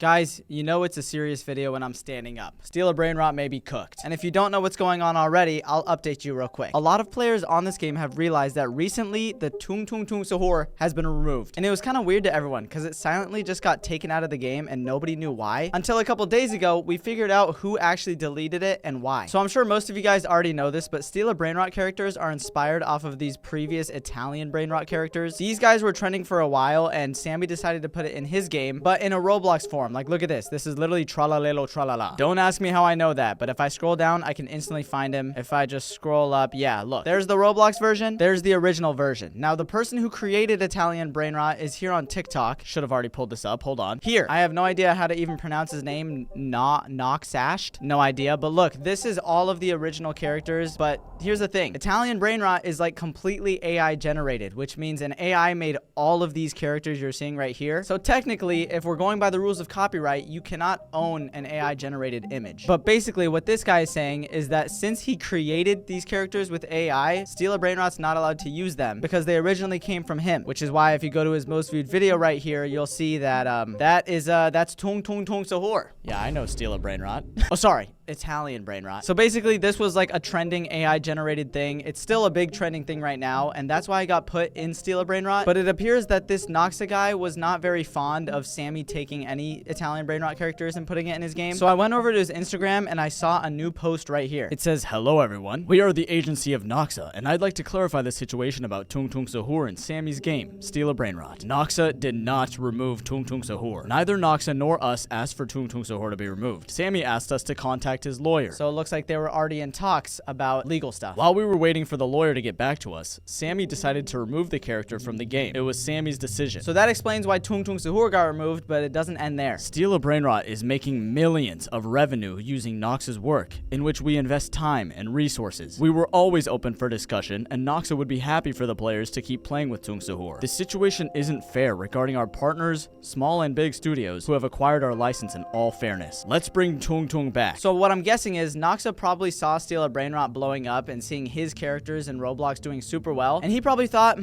Guys, you know it's a serious video when I'm standing up. Steal a Brainrot may be cooked. And if you don't know what's going on already, I'll update you real quick. A lot of players on this game have realized that recently the Tung Tung Tung Sahur has been removed. And it was kind of weird to everyone because it silently just got taken out of the game and nobody knew why. Until a couple days ago, we figured out who actually deleted it and why. So I'm sure most of you guys already know this, but Steal a Brainrot characters are inspired off of these previous Italian Brainrot characters. These guys were trending for a while and Sammy decided to put it in his game, but in a Roblox form. Like, look at this. This is literally tralalelo tralala. Don't ask me how I know that, but if I scroll down, I can instantly find him. If I just scroll up, yeah, look. There's the Roblox version. There's the original version. Now, the person who created Italian Brainrot is here on TikTok. Should have already pulled this up. Hold on. Here. I have no idea how to even pronounce his name. Noxashed? No idea. But look, this is all of the original characters, but here's the thing. Italian Brainrot is like completely AI generated, which means an AI made all of these characters you're seeing right here. So technically, if we're going by the rules of copyright, you cannot own an AI generated image. But basically what this guy is saying is that since he created these characters with AI, Steal a Brainrot's not allowed to use them because they originally came from him, which is why if you go to his most viewed video right here, you'll see that that's Tung Tung Tung Sahur. Yeah, I know Steal a Brainrot. Oh, sorry. Italian Brainrot. So basically this was like a trending AI generated thing. It's still a big trending thing right now, and that's why I got put in Steal a Brainrot. But it appears that this Noxa guy was not very fond of Sammy taking any Italian Brainrot characters and putting it in his game. So I went over to his Instagram and I saw a new post right here. It says, "Hello everyone. We are the agency of Noxa, and I'd like to clarify the situation about Tung Tung Sahur in Sammy's game, Steal a Brainrot. Noxa did not remove Tung Tung Sahur. Neither Noxa nor us asked for Tung Tung Sahur to be removed. Sammy asked us to contact his lawyer." So it looks like they were already in talks about legal stuff. While we were waiting for the lawyer to get back to us, Sammy decided to remove the character from the game. It was Sammy's decision. So that explains why Tung Tung Sahur got removed, but it doesn't end there. Steal a Brainrot is making millions of revenue using Noxa's work, in which we invest time and resources. We were always open for discussion, and Noxa would be happy for the players to keep playing with Tung Sahur. The situation isn't fair regarding our partners, small and big studios, who have acquired our license in all fairness. Let's bring Tung Tung back. So what I'm guessing is Noxa probably saw Steal a Brainrot blowing up and seeing his characters in Roblox doing super well, and he probably thought,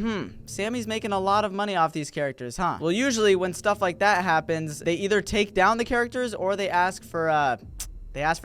Sammy's making a lot of money off these characters, huh? Well, usually when stuff like that happens, they either take down the characters or they ask for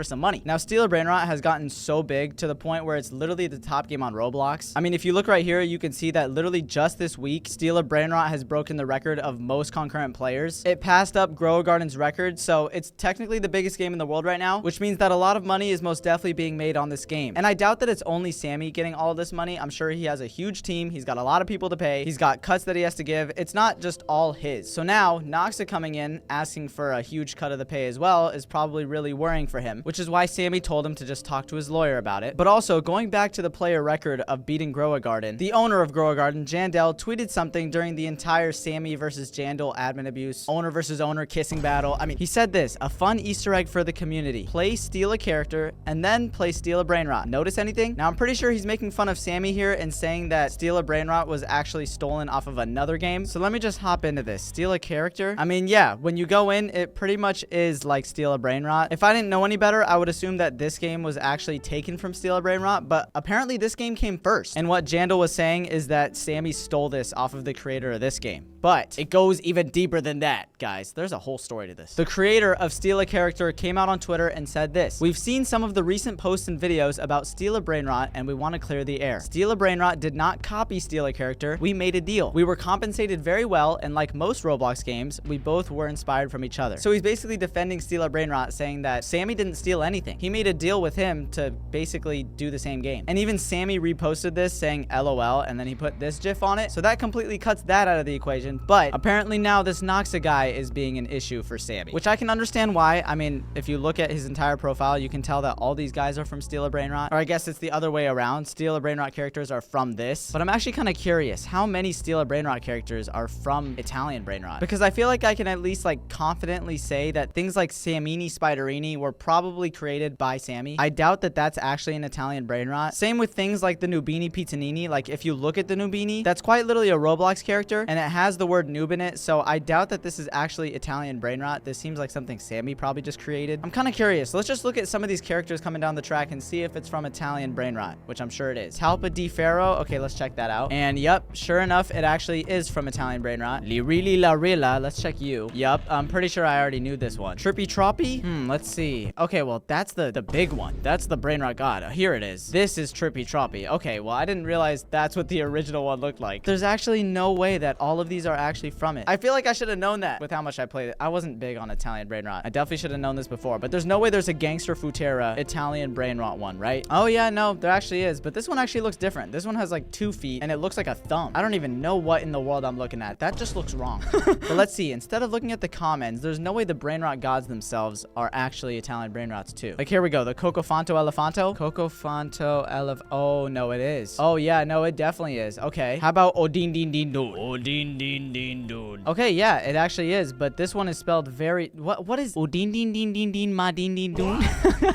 some money. Now, Steal a Brainrot has gotten so big to the point where it's literally the top game on Roblox. I mean, if you look right here, you can see that literally just this week, Steal a Brainrot has broken the record of most concurrent players. It passed up Grow a Garden's record, so it's technically the biggest game in the world right now, which means that a lot of money is most definitely being made on this game. And I doubt that it's only Sammy getting all of this money. I'm sure he has a huge team. He's got a lot of people to pay. He's got cuts that he has to give. It's not just all his. So now, Noxa coming in, asking for a huge cut of the pay as well, is probably really worrying for him, which is why Sammy told him to just talk to his lawyer about it. But also, going back to the player record of beating Grow a Garden, the owner of Grow a Garden, Jandel, tweeted something during the entire Sammy versus Jandel admin abuse, owner versus owner kissing battle. I mean, he said this: a fun Easter egg for the community. Play Steal a character, and then play Steal a Brainrot. Notice anything? Now, I'm pretty sure he's making fun of Sammy here and saying that Steal a Brainrot was actually stolen off of another game. So let me just hop into this. Steal a character? I mean, yeah, when you go in, it pretty much is like Steal a Brainrot. If I didn't know any better, I would assume that this game was actually taken from Steal a Brainrot, but apparently this game came first. And what Jandel was saying is that Sammy stole this off of the creator of this game. But it goes even deeper than that, guys. There's a whole story to this. The creator of Steal a Character came out on Twitter and said this: "We've seen some of the recent posts and videos about Steal a Brainrot, and we want to clear the air. Steal a Brainrot did not copy Steal a Character. We made a deal. We were compensated very well, and like most Roblox games, we both were inspired from each other." So he's basically defending Steal a Brainrot, saying that Sammy didn't steal anything. He made a deal with him to basically do the same game. And even Sammy reposted this saying LOL, and then he put this gif on it. So that completely cuts that out of the equation. But apparently now this Noxa guy is being an issue for Sammy, which I can understand why. I mean, if you look at his entire profile, you can tell that all these guys are from Steal a Brainrot. Or I guess it's the other way around. Steal a Brainrot characters are from this. But I'm actually kind of curious, how many Steal a Brainrot characters are from Italian Brainrot? Because I feel like I can at least like confidently say that things like Samini Spiderini were probably created by Sammy. I doubt that that's actually an Italian brain rot. Same with things like the Nubini Pizzanini. Like if you look at the Nubini, that's quite literally a Roblox character and it has the word noob in it. So I doubt that this is actually Italian brain rot. This seems like something Sammy probably just created. I'm kind of curious. Let's just look at some of these characters coming down the track and see if it's from Italian brain rot, which I'm sure it is. Talpa di Ferro. Okay, let's check that out. And yep, sure enough, it actually is from Italian brain rot. Li Rilli La Rilla. Let's check you. Yep, I'm pretty sure I already knew this one. Trippy Troppy? Let's see. Okay, well, that's the big one. That's the brain rot god. Here it is. This is Trippy Troppy. Okay, well, I didn't realize that's what the original one looked like. There's actually no way that all of these are actually from it. I feel like I should have known that with how much I played it. I wasn't big on Italian brain rot. I definitely should have known this before, but there's no way there's a Gangster Futera Italian brain rot one, right? Oh yeah, no, there actually is, but this one actually looks different. This one has like 2 feet and it looks like a thumb. I don't even know what in the world I'm looking at. That just looks wrong. But let's see. Instead of looking at the comments, there's no way the brain rot gods themselves are actually Italian brain rots too. Like here we go. The Cocofanto Elefanto. Cocofanto Elef. Oh no, it is. Oh yeah, no, it definitely is. Okay. How about Odin Din Din Dun? Odin Din Din Dun. Okay, yeah, it actually is, but this one is spelled very. What is Odin Din Din Din Din Ma Din Din Dun?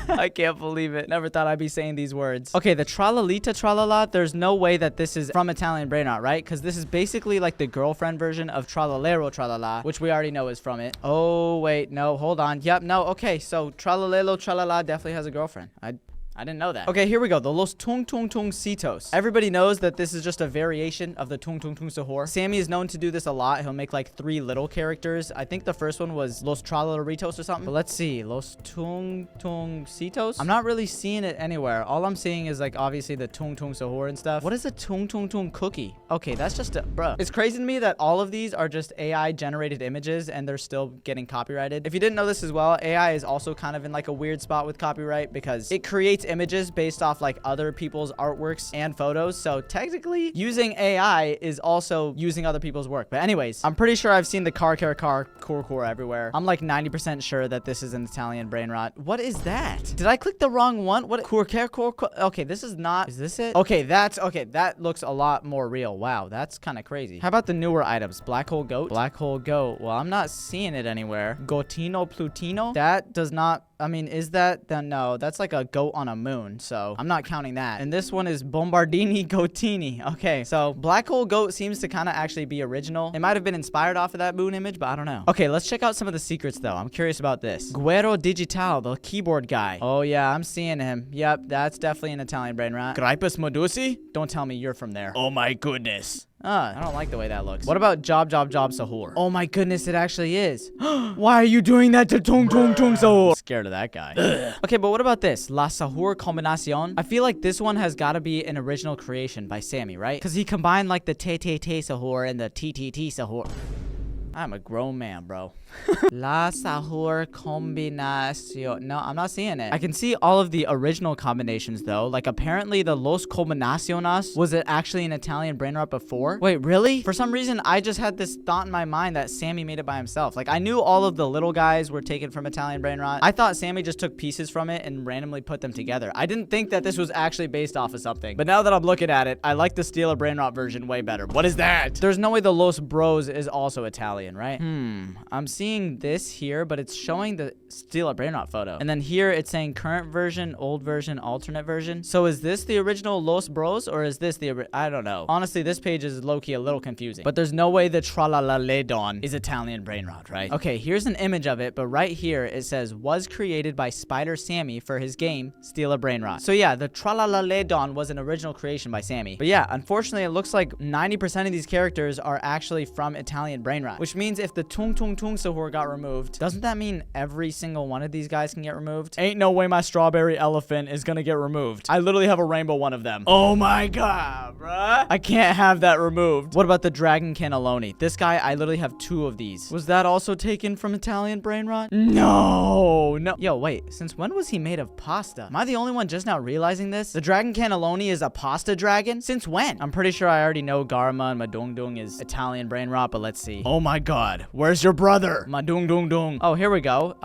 I can't believe it. Never thought I'd be saying these words. Okay, the Tralalita Tralala. There's no way that this is from Italian brain rot, right? Because this is basically like the girlfriend version of Tralalero Tralala, which we already know is from it. Oh wait, no, hold on. Yep, no, okay, so Tralalelo Tralala definitely has a girlfriend. I didn't know that. Okay, here we go. The Los Tung Tung Tung Citos. Everybody knows that this is just a variation of the Tung Tung Tung Sahur. Sammy is known to do this a lot. He'll make like 3 little characters. I think the first one was Los Tralalaritos or something. But let's see. Los Tung Tung Citos. I'm not really seeing it anywhere. All I'm seeing is like obviously the Tung Tung Sahur and stuff. What is a Tung Tung Tung cookie? Okay, that's just a... Bruh. It's crazy to me that all of these are just AI generated images and they're still getting copyrighted. If you didn't know this as well, AI is also kind of in like a weird spot with copyright because it creates images based off like other people's artworks and photos. So technically using AI is also using other people's work. But anyways, I'm pretty sure I've seen the car everywhere. I'm like 90% sure that this is an Italian brain rot. What is that? Did I click the wrong one? What? Okay, this is not. Is this it? Okay, that looks a lot more real. Wow, that's kind of crazy. How about the newer items? Black hole goat? Black hole goat. Well, I'm not seeing it anywhere. Gotino Plutino? That does not. I mean, is that? No, that's like a goat on a moon, so I'm not counting that. And this one is Bombardini Goatini. Okay, so Black Hole Goat seems to kind of actually be original. It might have been inspired off of that moon image, but I don't know. Okay, let's check out some of the secrets, though. I'm curious about this. Guero Digital, the keyboard guy. Oh, yeah, I'm seeing him. Yep, that's definitely an Italian brain rot. Gripus Medusi? Don't tell me you're from there. Oh, my goodness. I don't like the way that looks. What about Job Sahur? Oh my goodness, it actually is. Why are you doing that to Tung Tung Tung Sahur? I'm scared of that guy. Okay, but what about this? La Sahur Combinacion? I feel like this one has got to be an original creation by Sammy, right? Because he combined like the Te Te Te Sahur and the T T T Sahur. I'm a grown man, bro. La Sahur Combinacion. No, I'm not seeing it. I can see all of the original combinations, though. Like, apparently, the Los Combinaciones was it actually an Italian brain rot before? Wait, really? For some reason, I just had this thought in my mind that Sammy made it by himself. Like, I knew all of the little guys were taken from Italian brain rot. I thought Sammy just took pieces from it and randomly put them together. I didn't think that this was actually based off of something. But now that I'm looking at it, I like the Steal a Brain Rot version way better. What is that? There's no way the Los Bros is also Italian, right? I'm seeing this here, but it's showing the Steal a Brain Rot photo. And then here it's saying current version, old version, alternate version. So is this the original Los Bros or is this the I don't know. Honestly, this page is low-key a little confusing. But there's no way the Tralalaledon is Italian brain rot, right? Okay, here's an image of it, but right here it says was created by Spider Sammy for his game Steal a Brain Rot. So yeah, the Tralalaledon was an original creation by Sammy. But yeah, unfortunately it looks like 90% of these characters are actually from Italian brain rot, which means if the Tung Tung Tung Sahur got removed, doesn't that mean every single one of these guys can get removed? Ain't no way my strawberry elephant is gonna get removed. I literally have a rainbow one of them. Oh my god, bruh. I can't have that removed. What about the Dragon Cannelloni? This guy, I literally have 2 of these. Was that also taken from Italian brain rot? No. Yo, wait. Since when was he made of pasta? Am I the only one just now realizing this? The Dragon Cannelloni is a pasta dragon? Since when? I'm pretty sure I already know Garma and Madungdung is Italian brain rot, but let's see. Oh my god. Where's your brother? Madungdung. Oh, here we go.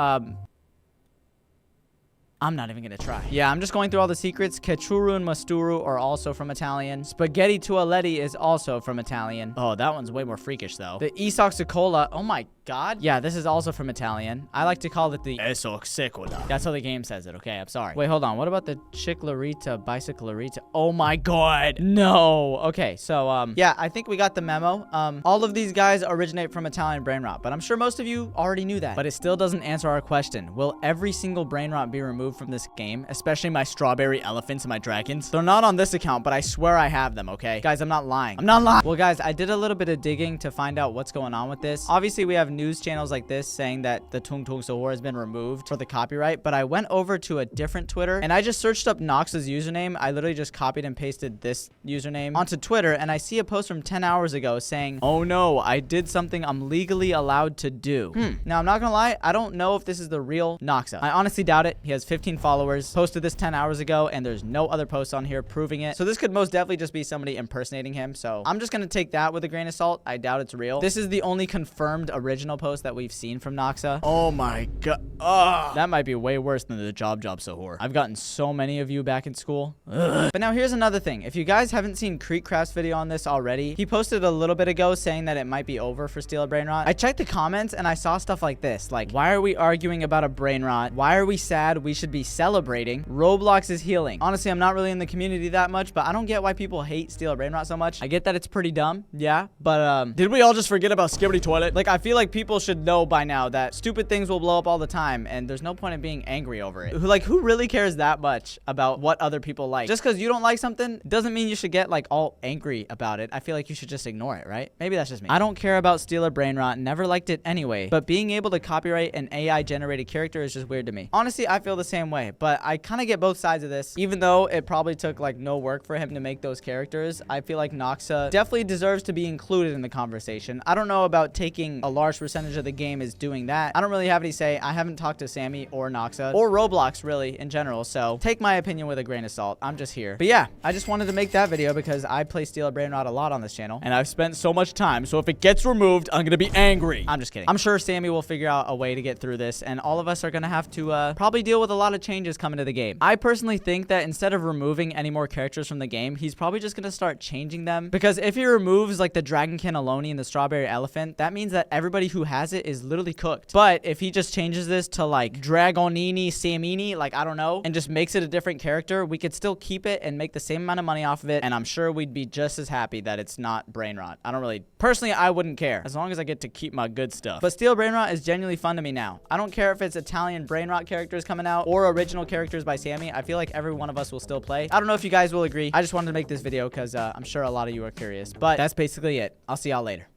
I'm not even gonna try. Yeah, I'm just going through all the secrets. Kechuru and Masturu are also from Italian. Spaghetti Tualetti is also from Italian. Oh, that one's way more freakish, though. The Isoxicola. Oh my God? Yeah, this is also from Italian. I like to call it the Eso Secola. That's how the game says it, okay? I'm sorry. Wait, hold on. What about the Chiclarita, Bicyclarita? Oh my God. No. Okay, so, yeah, I think we got the memo. All of these guys originate from Italian Brainrot, but I'm sure most of you already knew that. But it still doesn't answer our question. Will every single Brainrot be removed from this game? Especially my strawberry elephants and my dragons? They're not on this account, but I swear I have them, okay? Guys, I'm not lying. I'm not lying. Well, guys, I did a little bit of digging to find out what's going on with this. Obviously, we have news channels like this saying that the Tung Tung Sahur has been removed for the copyright, but I went over to a different Twitter and I just searched up Nox's username. I literally just copied and pasted this username onto Twitter, and I see a post from 10 hours ago saying, oh no, I did something I'm legally allowed to do. Now, I'm not gonna lie, I don't know if this is the real Noxa. I honestly doubt it. He has 15 followers, posted this 10 hours ago, and there's no other posts on here proving it. So this could most definitely just be somebody impersonating him. So I'm just gonna take that with a grain of salt. I doubt it's real. This is the only confirmed original post that we've seen from Noxa. Oh my God. That might be way worse than the job Sahur. I've gotten so many of you back in school. But now here's another thing. If you guys haven't seen Creekcraft's video on this already, he posted a little bit ago saying that it might be over for Steal a Brainrot. I checked the comments and I saw stuff like this. Like, why are we arguing about a Brainrot? Why are we sad? We should be celebrating. Roblox is healing. Honestly, I'm not really in the community that much, but I don't get why people hate Steal a Brainrot so much. I get that it's pretty dumb. Yeah, but did we all just forget about Skibbity Toilet? Like, I feel like people should know by now that stupid things will blow up all the time and there's no point in being angry over it. Who really cares that much about what other people like? Just because you don't like something doesn't mean you should get like all angry about it. I feel like you should just ignore it, right? Maybe that's just me. I don't care about Steal a Brainrot, never liked it anyway, but being able to copyright an AI generated character is just weird to me. Honestly, I feel the same way, but I kind of get both sides of this. Even though it probably took like no work for him to make those characters, I feel like Noxa definitely deserves to be included in the conversation. I don't know about taking a large percentage of the game is doing that. I don't really have any say. I haven't talked to Sammy or Noxa or Roblox really in general, so take my opinion with a grain of salt. I'm just here. But yeah, I just wanted to make that video because I play Steal a Brainrot a lot on this channel and I've spent so much time, so if it gets removed, I'm gonna be angry. I'm just kidding. I'm sure Sammy will figure out a way to get through this and all of us are gonna have to probably deal with a lot of changes coming to the game. I personally think that instead of removing any more characters from the game, he's probably just gonna start changing them, because if he removes like the Dragon Cannelloni and the Strawberry Elephant, that means that everybody who has it is literally cooked. But if he just changes this to like Dragonini Samini, like I don't know, and just makes it a different character, we could still keep it and make the same amount of money off of it, and I'm sure we'd be just as happy that it's not Brainrot. I don't really, personally, I wouldn't care as long as I get to keep my good stuff. But Steal Brainrot is genuinely fun to me now. I don't care if it's Italian Brainrot characters coming out or original characters by Sammy. I feel like every one of us will still play. I don't know if you guys will agree. I just wanted to make this video because I'm sure a lot of you are curious. But that's basically it. I'll see y'all later.